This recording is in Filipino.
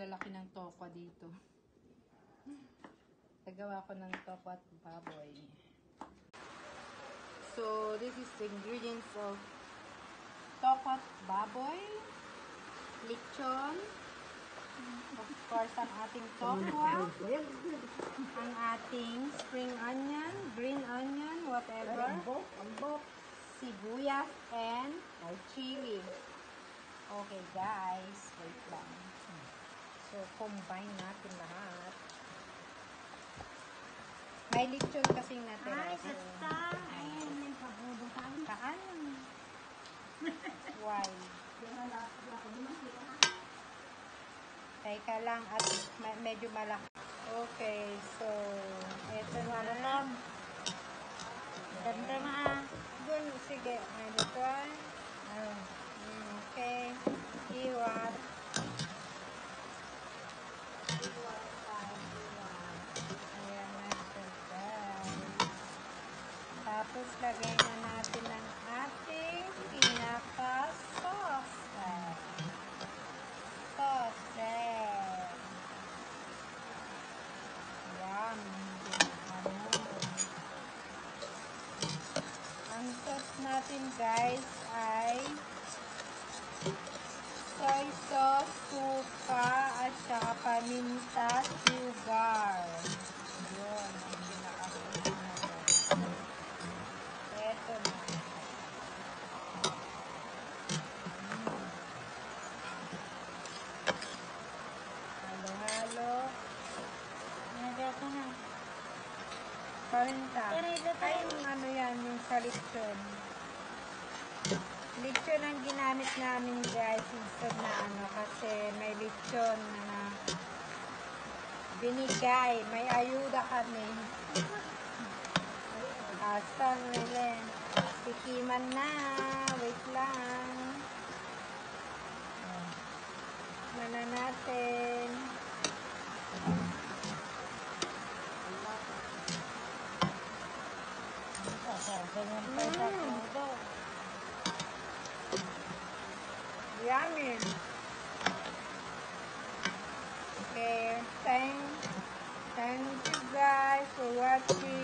paglalaki ng tokwa dito. Nagawa ko ng tokwa at baboy. So, this is the ingredients of tokwa at baboy, lechon, of course, ang ating tokwa, ang ating spring onion, green onion, whatever, sibuyas, and chili. Okay, guys, wait lang. So, combine natin lahat. May lechon kasing natira. Ay, kasta. Ayan, may pabudo ka. Kaan? Why? Teka lang at medyo malaki. Okay, so eto na lang. Ganda ma. Dun, sige. Ano to? Okay. Iwan. Ayan na ito, guys. Tapos, lagay na natin ang ating pinaka-sauce. Yum. Ang sauce natin, guys, ay soy sauce, suka, at saka paminta, sugar. Yun. Ang pinaka-sauce natin. Eto na. Halo-halo. Nagaka na. Paminta. Ay, yung ano yan, yung sa lechon. Lechon ang ginamit namin, guys, instead na ano, kasi may lechon na binigay. May ayuda kami. Asan, Melen? Tikiman na. Wait lang. Mana natin. Yummy. Okay, thank you guys for watching.